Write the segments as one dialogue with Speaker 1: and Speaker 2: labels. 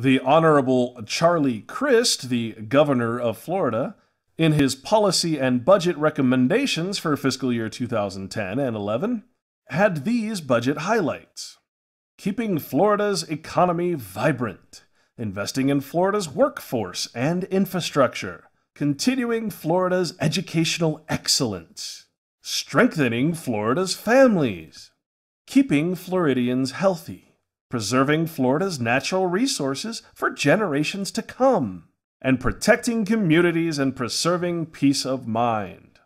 Speaker 1: The Honorable Charlie Crist, the governor of Florida, in his policy and budget recommendations for fiscal year 2010 and 11, had these budget highlights: keeping Florida's economy vibrant, investing in Florida's workforce and infrastructure, continuing Florida's educational excellence, strengthening Florida's families, keeping Floridians healthy, preserving Florida's natural resources for generations to come, and protecting communities and preserving peace of mind.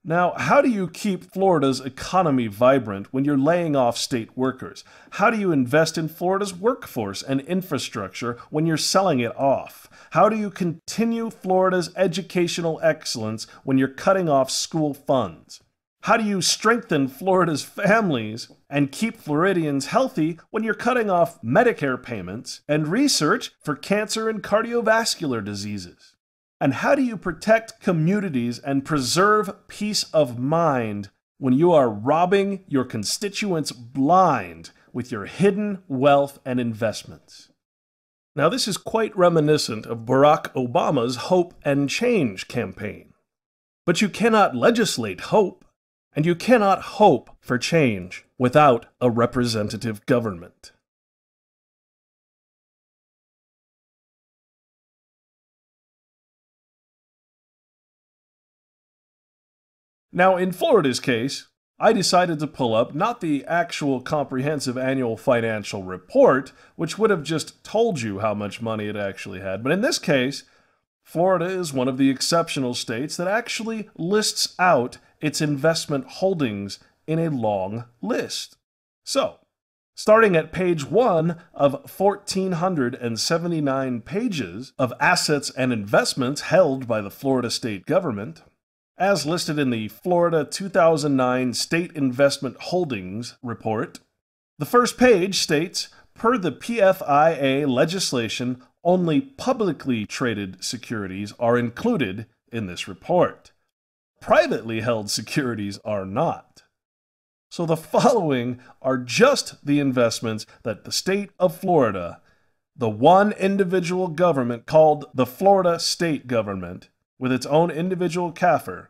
Speaker 1: Now, how do you keep Florida's economy vibrant when you're laying off state workers? How do you invest in Florida's workforce and infrastructure when you're selling it off? How do you continue Florida's educational excellence when you're cutting off school funds? How do you strengthen Florida's families and keep Floridians healthy when you're cutting off Medicare payments and research for cancer and cardiovascular diseases? And how do you protect communities and preserve peace of mind when you are robbing your constituents blind with your hidden wealth and investments? Now, this is quite reminiscent of Barack Obama's Hope and Change campaign. But you cannot legislate hope, and you cannot hope for change without a representative government. Now, in Florida's case, I decided to pull up not the actual comprehensive annual financial report, which would have just told you how much money it actually had, but in this case, Florida is one of the exceptional states that actually lists out its investment holdings in a long list. So, starting at page 1 of 1,479 pages of assets and investments held by the Florida state government, as listed in the Florida 2009 State Investment Holdings Report, the first page states, per the PFIA legislation, only publicly traded securities are included in this report. Privately held securities are not. So the following are just the investments that the state of Florida, the one individual government called the Florida State Government, with its own individual CAFR,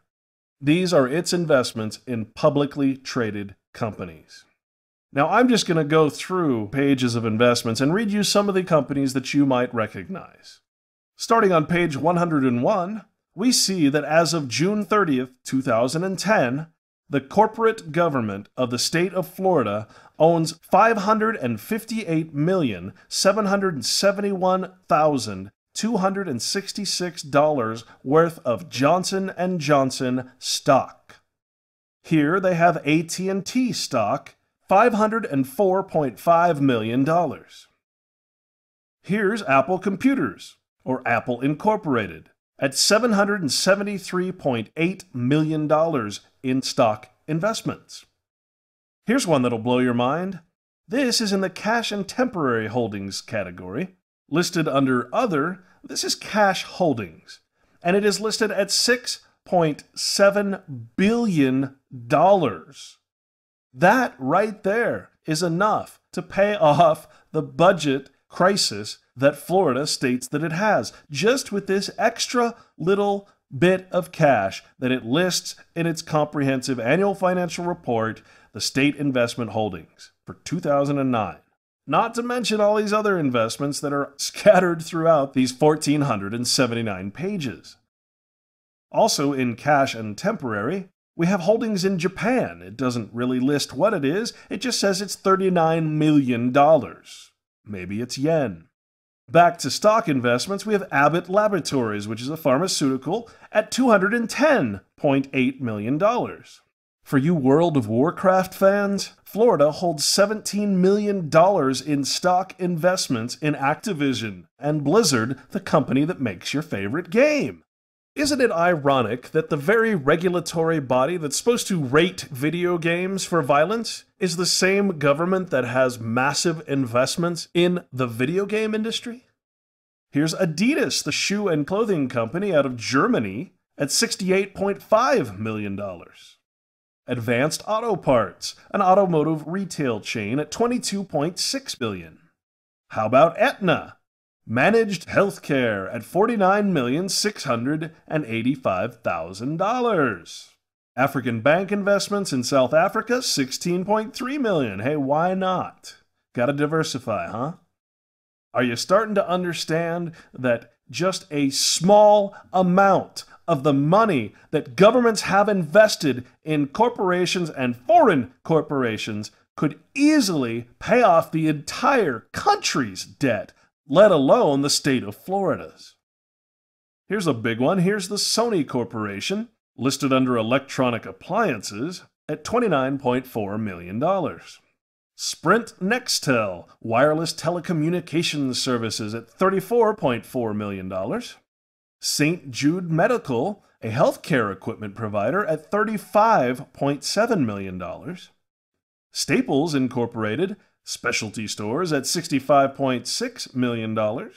Speaker 1: these are its investments in publicly traded companies. Now, I'm just going to go through pages of investments and read you some of the companies that you might recognize. Starting on page 101, we see that as of June 30th, 2010, the corporate government of the state of Florida owns $558,771,266 worth of Johnson & Johnson stock. Here they have AT&T stock, $504.5 million. Here's Apple Computers, or Apple Incorporated, at $773.8 million in stock investments. Here's one that'll blow your mind. This is in the cash and temporary holdings category. Listed under Other, this is cash holdings, and it is listed at $6.7 billion. That right there is enough to pay off the budget crisis that Florida states that it has, just with this extra little bit of cash that it lists in its comprehensive annual financial report, the State Investment Holdings, for 2009. Not to mention all these other investments that are scattered throughout these 1,479 pages. Also in cash and temporary, we have holdings in Japan. It doesn't really list what it is, it just says it's $39 million. Maybe it's yen. Back to stock investments, we have Abbott Laboratories, which is a pharmaceutical, at $210.8 million. For you World of Warcraft fans, Florida holds $17 million in stock investments in Activision and Blizzard, the company that makes your favorite game. Isn't it ironic that the very regulatory body that's supposed to rate video games for violence is the same government that has massive investments in the video game industry? Here's Adidas, the shoe and clothing company out of Germany, at $68.5 million. Advanced Auto Parts, an automotive retail chain, at $22.6 billion. How about Aetna? Managed healthcare at $49,685,000. African bank investments in South Africa, $16.3 million. Hey, why not? Gotta diversify, huh? Are you starting to understand that just a small amount of the money that governments have invested in corporations and foreign corporations could easily pay off the entire country's debt, let alone the state of Florida's? Here's a big one. Here's the Sony Corporation, listed under electronic appliances, at $29.4 million. Sprint Nextel, wireless telecommunications services, at $34.4 million. St. Jude Medical, a healthcare equipment provider, at $35.7 million. Staples Incorporated, specialty stores, at $65.6 million.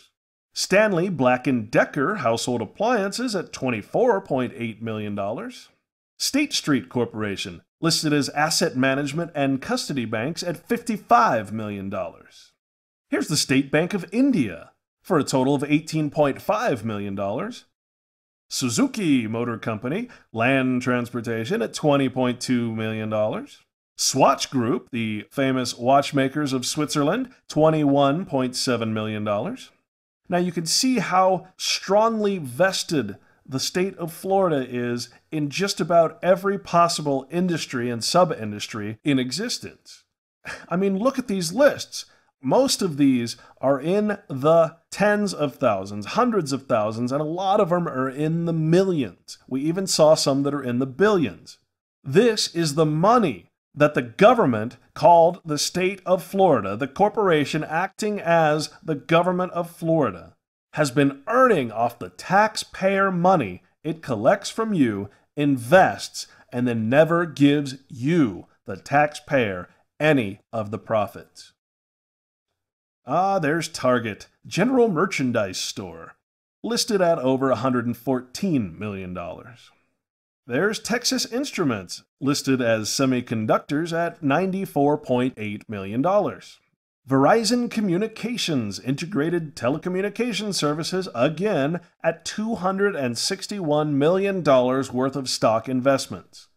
Speaker 1: Stanley Black & Decker household appliances at $24.8 million. State Street Corporation, listed as asset management and custody banks, at $55 million. Here's the State Bank of India, for a total of $18.5 million. Suzuki Motor Company, land transportation, at $20.2 million. Swatch Group, the famous watchmakers of Switzerland, $21.7 million. Now you can see how strongly vested the state of Florida is in just about every possible industry and sub-industry in existence. I mean, look at these lists. Most of these are in the tens of thousands, hundreds of thousands, and a lot of them are in the millions. We even saw some that are in the billions. This is the money that the government called the state of Florida, the corporation acting as the government of Florida, has been earning off the taxpayer money it collects from you, invests, and then never gives you, the taxpayer, any of the profits. There's Target, general merchandise store, listed at over $114 million. There's Texas Instruments, listed as semiconductors at $94.8 million. Verizon Communications integrated telecommunication services, again at $261 million worth of stock investments.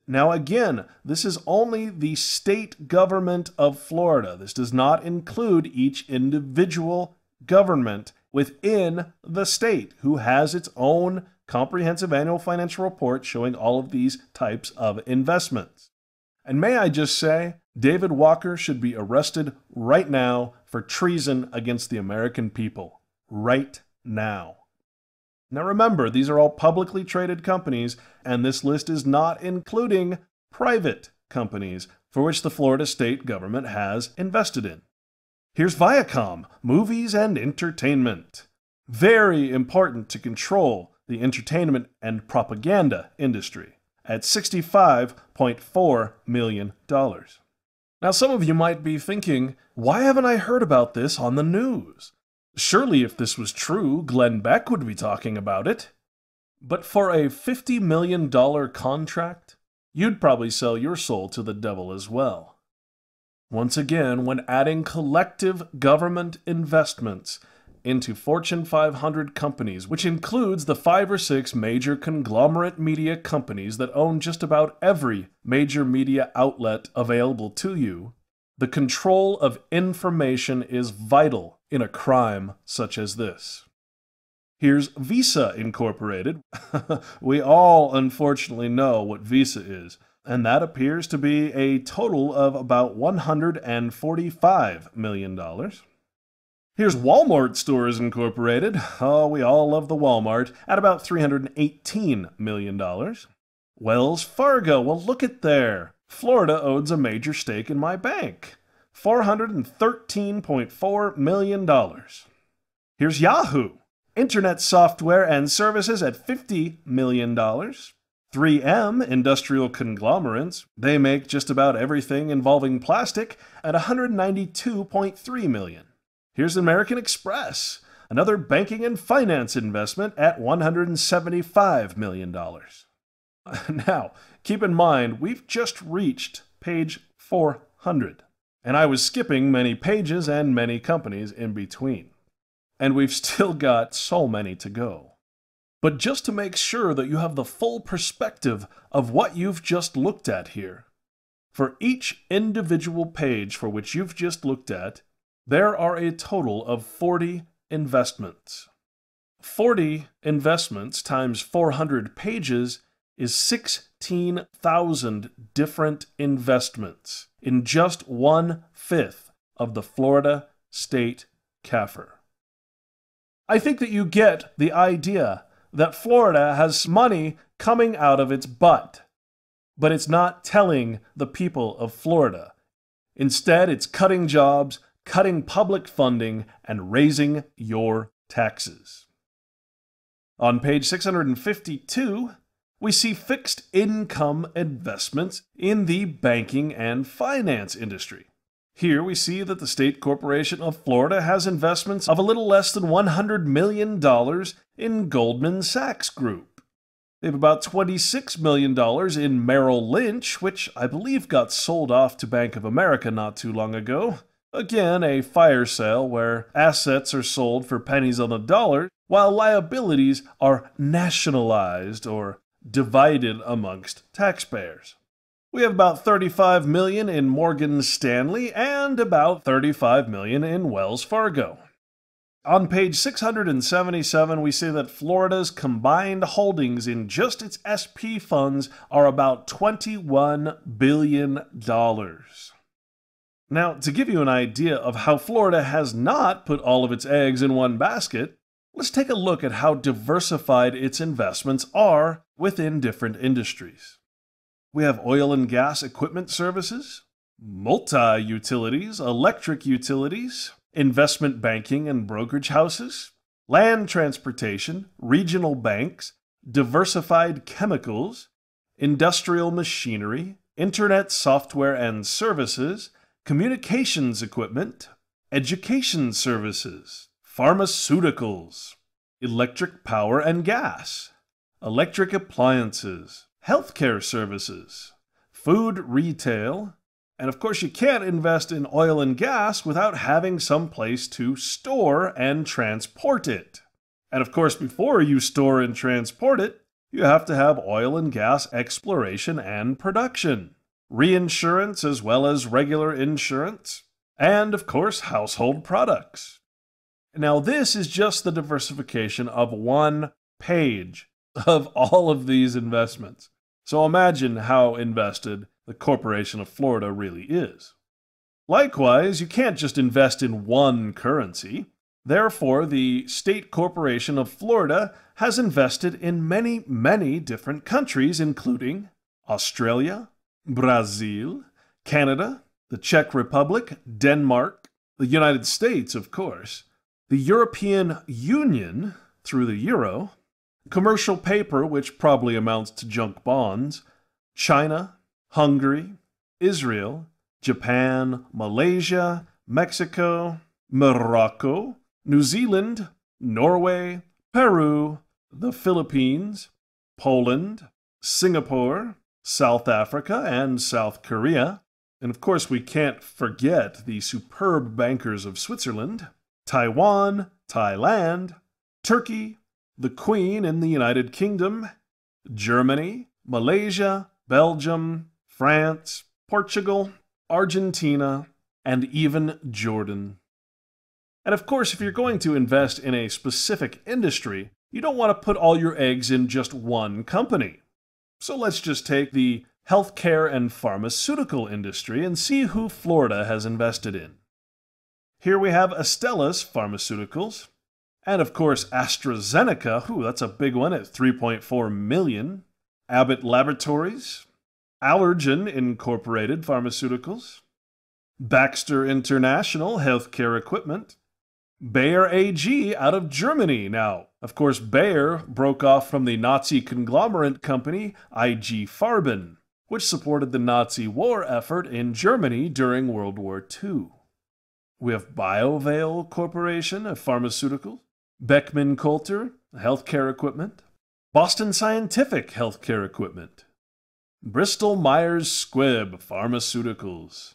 Speaker 1: Now again, this is only the state government of Florida. This does not include each individual government within the state who has its own comprehensive annual financial report showing all of these types of investments. And may I just say, David Walker should be arrested right now for treason against the American people. Right now. Now remember, these are all publicly traded companies, and this list is not including private companies for which the Florida state government has invested in. Here's Viacom, movies and entertainment. Very important to control the entertainment and propaganda industry at $65.4 million. Now some of you might be thinking, why haven't I heard about this on the news? Surely if this was true, Glenn Beck would be talking about it. But for a $50 million contract, you'd probably sell your soul to the devil as well. Once again, when adding collective government investments into Fortune 500 companies, which includes the 5 or 6 major conglomerate media companies that own just about every major media outlet available to you, the control of information is vital in a crime such as this. Here's Visa Incorporated. We all unfortunately know what Visa is, and that appears to be a total of about $145 million. Here's Walmart Stores Incorporated. Oh, we all love the Walmart, at about $318 million. Wells Fargo, well look at there. Florida owns a major stake in my bank. $413.4 million. Here's Yahoo! Internet software and services at $50 million. 3M, industrial conglomerates, they make just about everything involving plastic at $192.3 million. Here's American Express, another banking and finance investment at $175 million. Now, keep in mind, we've just reached page 400, and I was skipping many pages and many companies in between. and we've still got so many to go. But just to make sure that you have the full perspective of what you've just looked at here, for each individual page for which you've just looked at, there are a total of 40 investments. 40 investments times 400 pages is 16,000 different investments in just 1/5 of the Florida state CAFR. I think that you get the idea that Florida has money coming out of its butt, but it's not telling the people of Florida. Instead, it's cutting jobs, cutting public funding, and raising your taxes. On page 652, we see fixed income investments in the banking and finance industry. Here we see that the State Corporation of Florida has investments of a little less than $100 million in Goldman Sachs Group. They have about $26 million in Merrill Lynch, which I believe got sold off to Bank of America not too long ago. Again, a fire sale where assets are sold for pennies on the dollar, while liabilities are nationalized or divided amongst taxpayers. We have about $35 million in Morgan Stanley and about $35 million in Wells Fargo. On page 677, we see that Florida's combined holdings in just its SP funds are about $21 billion. Now, to give you an idea of how Florida has not put all of its eggs in one basket, let's take a look at how diversified its investments are within different industries. We have oil and gas equipment services, multi-utilities, electric utilities, investment banking and brokerage houses, land transportation, regional banks, diversified chemicals, industrial machinery, internet software and services, communications equipment, education services, pharmaceuticals, electric power and gas, electric appliances, healthcare services, food retail, and of course you can't invest in oil and gas without having some place to store and transport it. And of course before you store and transport it, you have to have oil and gas exploration and production, reinsurance as well as regular insurance, and of course household products. Now this is just the diversification of one page of all of these investments. So imagine how invested the Corporation of Florida really is. Likewise, you can't just invest in one currency. Therefore, the State Corporation of Florida has invested in many, many different countries, including Australia, Brazil, Canada, the Czech Republic, Denmark, the United States, of course, the European Union through the euro, commercial paper, which probably amounts to junk bonds, China, Hungary, Israel, Japan, Malaysia, Mexico, Morocco, New Zealand, Norway, Peru, the Philippines, Poland, Singapore, South Africa, and South Korea. And of course, we can't forget the superb bankers of Switzerland, Taiwan, Thailand, Turkey, the Queen in the United Kingdom, Germany, Malaysia, Belgium, France, Portugal, Argentina, and even Jordan. And of course, if you're going to invest in a specific industry, you don't want to put all your eggs in just one company. So let's just take the healthcare and pharmaceutical industry and see who Florida has invested in. Here we have Astellas Pharmaceuticals, and of course AstraZeneca, that's a big one at $3.4 million, Abbott Laboratories, Allergan Incorporated Pharmaceuticals, Baxter International Healthcare Equipment, Bayer AG out of Germany. Now, of course, Bayer broke off from the Nazi conglomerate company IG Farben, which supported the Nazi war effort in Germany during World War II. We have BioVale Corporation of Pharmaceuticals, Beckman Coulter Healthcare Equipment, Boston Scientific Healthcare Equipment, Bristol Myers Squibb Pharmaceuticals,